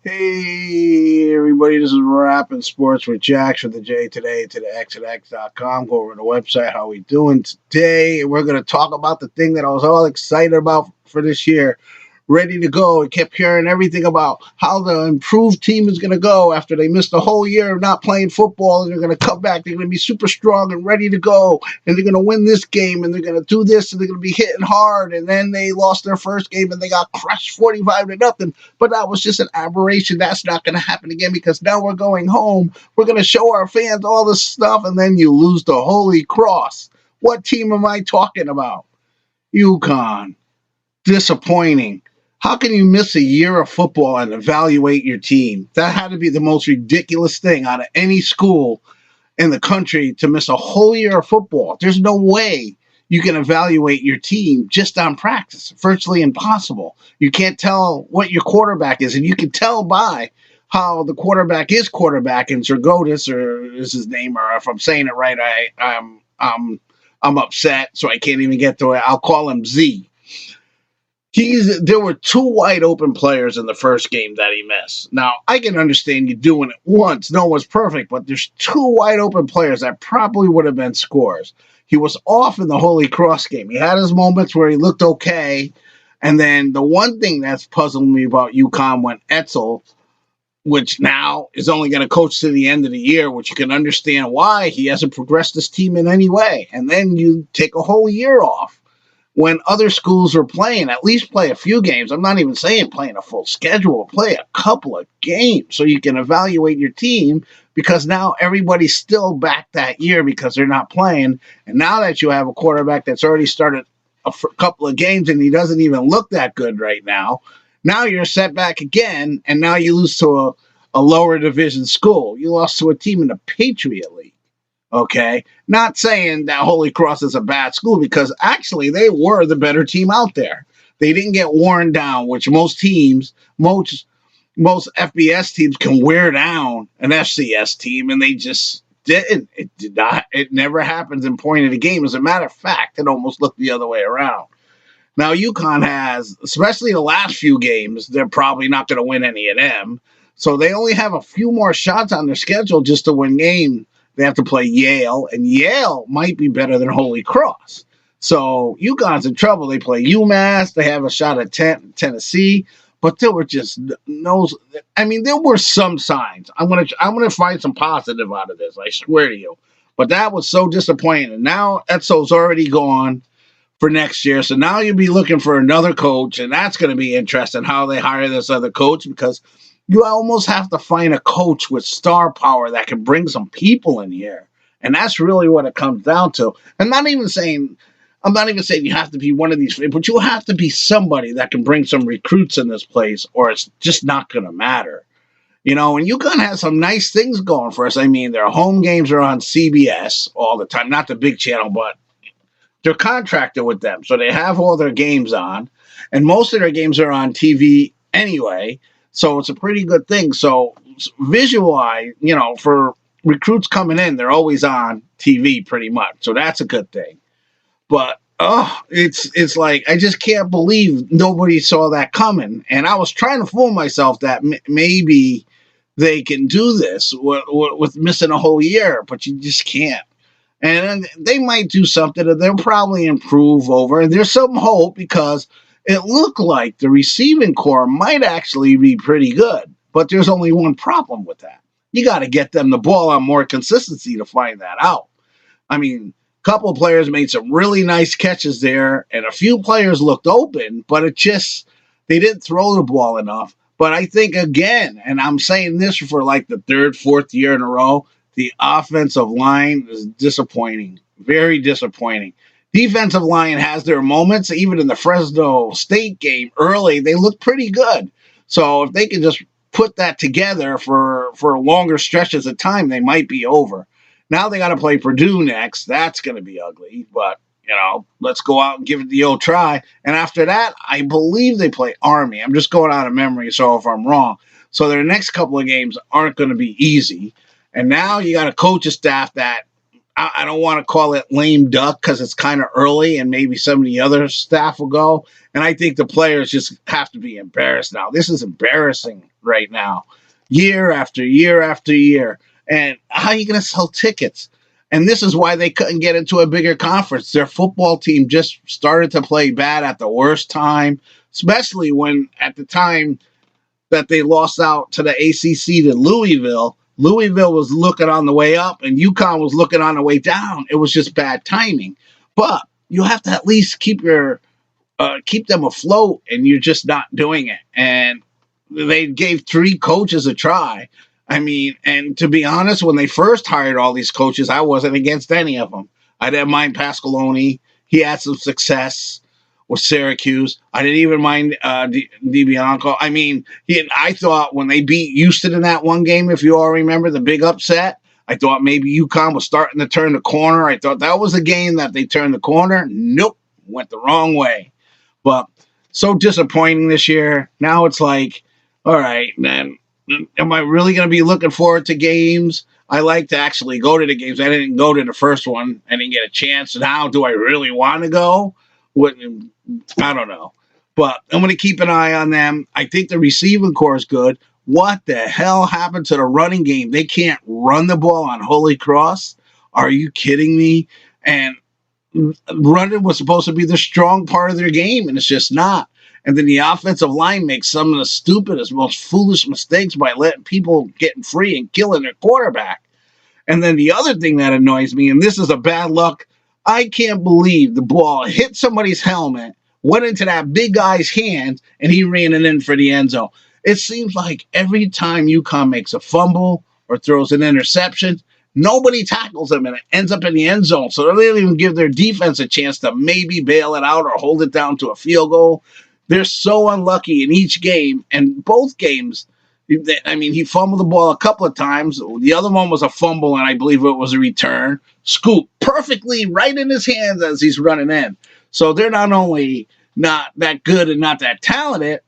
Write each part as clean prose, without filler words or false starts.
Hey, everybody, this is Rapping Sports with Jax from the J today to the X at X.com. Go over to the website. How we doing today? We're going to talk about the thing that I was all excited about for this year. Ready to go. I kept hearing everything about how the improved team is going to go after they missed a whole year of not playing football. And they're going to come back. They're going to be super strong and ready to go. And they're going to win this game. And they're going to do this. And they're going to be hitting hard. And then they lost their first game and they got crushed 45-0. But that was just an aberration. That's not going to happen again because now we're going home. We're going to show our fans all this stuff. And then you lose the Holy Cross. What team am I talking about? UConn. Disappointing. How can you miss a year of football and evaluate your team? That had to be the most ridiculous thing out of any school in the country, to miss a whole year of football. There's no way you can evaluate your team just on practice. Virtually impossible. You can't tell what your quarterback is, and you can tell by how the quarterback is quarterbacking. Zergotis, or is his name, or if I'm saying it right, I'm upset, so I can't even get to it. I'll call him Z. There were two wide open players in the first game that he missed. Now, I can understand you doing it once. No one's perfect, but there's two wide open players that probably would have been scores. He was off in the Holy Cross game. He had his moments where he looked okay. And then the one thing that's puzzling me about UConn when Edsall, which now is only going to coach to the end of the year, which you can understand why he hasn't progressed this team in any way. And then you take a whole year off. When other schools are playing, at least play a few games. I'm not even saying playing a full schedule, play a couple of games so you can evaluate your team, because now everybody's still back that year because they're not playing. And now that you have a quarterback that's already started a couple of games and he doesn't even look that good right now, now you're set back again, and now you lose to a lower division school. You lost to a team in the Patriot League. Okay, not saying that Holy Cross is a bad school, because actually they were the better team out there. They didn't get worn down, which most teams, most FBS teams can wear down an FCS team, and they just didn't. It did not. It never happens in point of the game. As a matter of fact, it almost looked the other way around. Now UConn has, especially the last few games, they're probably not going to win any of them. So they only have a few more shots on their schedule just to win games. They have to play Yale, and Yale might be better than Holy Cross. So UConn's in trouble. They play UMass. They have a shot at Tennessee, but there were just no. I mean, there were some signs. I'm gonna find some positive out of this. I swear to you. But that was so disappointing. And now Edsall's already gone for next year, so now you'll be looking for another coach, and that's going to be interesting how they hire this other coach, because you almost have to find a coach with star power that can bring some people in here. And that's really what it comes down to. I'm not even saying you have to be one of these, but you have to be somebody that can bring some recruits in this place, or it's just not going to matter. You know, and UConn has some nice things going for us. I mean, their home games are on CBS all the time, not the big channel, but they're contracted with them. So they have all their games on, and most of their games are on TV anyway. So it's a pretty good thing. So visualize, for recruits coming in, they're always on TV pretty much. So that's a good thing. But it's like, I just can't believe nobody saw that coming. And I was trying to fool myself that maybe they can do this with missing a whole year, but you just can't. And they might do something that they'll probably improve over. And there's some hope, because it looked like the receiving core might actually be pretty good, but there's only one problem with that. You got to get them the ball on more consistency to find that out. I mean, a couple of players made some really nice catches there, and a few players looked open, but they didn't throw the ball enough. But I think, again, and I'm saying this for like the third, fourth year in a row, the offensive line is disappointing, very disappointing. Defensive line has their moments. Even in the Fresno State game early, they looked pretty good. So if they can just put that together for longer stretches of time, they might be over. Now they got to play Purdue next. That's going to be ugly. But, let's go out and give it the old try. And after that, I believe they play Army. I'm just going out of memory, so if I'm wrong. So their next couple of games aren't going to be easy. And now you got a coaching staff that I don't want to call it lame duck because it's kind of early and maybe some of the other staff will go. And I think the players just have to be embarrassed now. This is embarrassing right now, year after year after year. And how are you going to sell tickets? And this is why they couldn't get into a bigger conference. Their football team just started to play bad at the worst time, especially when at the time that they lost out to the ACC to Louisville. Louisville was looking on the way up, and UConn was looking on the way down. It was just bad timing. But you have to at least keep them afloat, and you're just not doing it. And they gave 3 coaches a try. I mean, and to be honest, when they first hired all these coaches, I wasn't against any of them. I didn't mind Pasqualoni. He had some success with Syracuse. I didn't even mind DiBianco. I mean, I thought when they beat Houston in that one game, if you all remember, the big upset, I thought maybe UConn was starting to turn the corner. I thought that was a game that they turned the corner. Nope, went the wrong way. But so disappointing this year. Now it's like, all right, man, am I really going to be looking forward to games? I like to actually go to the games. I didn't go to the first one. I didn't get a chance. Now, do I really want to go? I don't know. But I'm going to keep an eye on them. I think the receiving core is good. What the hell happened to the running game? They can't run the ball on Holy Cross. Are you kidding me? And running was supposed to be the strong part of their game, and it's just not. And then the offensive line makes some of the stupidest, most foolish mistakes by letting people getting free and killing their quarterback. And then the other thing that annoys me, and this is a bad luck, I can't believe the ball hit somebody's helmet, went into that big guy's hand, and he ran it in for the end zone. It seems like every time UConn makes a fumble or throws an interception, nobody tackles him, and it ends up in the end zone. So they don't even give their defense a chance to maybe bail it out or hold it down to a field goal. They're so unlucky in each game, and both games. I mean, he fumbled the ball a couple of times. The other one was a fumble, and I believe it was a return. Scoop perfectly right in his hands as he's running in. So they're not only not that good and not that talented,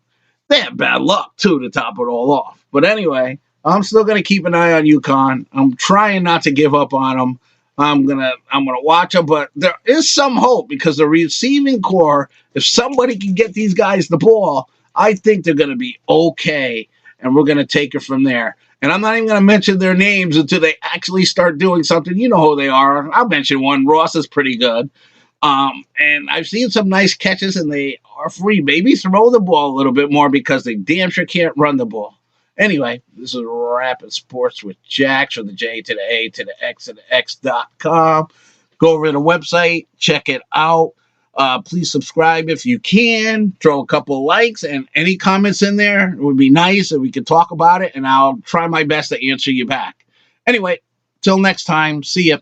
they have bad luck, too, to top it all off. But anyway, I'm still going to keep an eye on UConn. I'm trying not to give up on them. I'm gonna watch them, but there is some hope because the receiving core, if somebody can get these guys the ball, I think they're gonna be okay, and we're gonna take it from there. And I'm not even gonna mention their names until they actually start doing something. You know who they are. I'll mention one. Ross is pretty good. And I've seen some nice catches, and they are free. Maybe throw the ball a little bit more because they damn sure can't run the ball. Anyway, this is Rapid Sports with Jax, from the J to the A to the X and the X.com. Go over to the website, check it out. Please subscribe if you can. Throw a couple of likes, and any comments in there, it would be nice, and we can talk about it, and I'll try my best to answer you back. Anyway, till next time, see ya.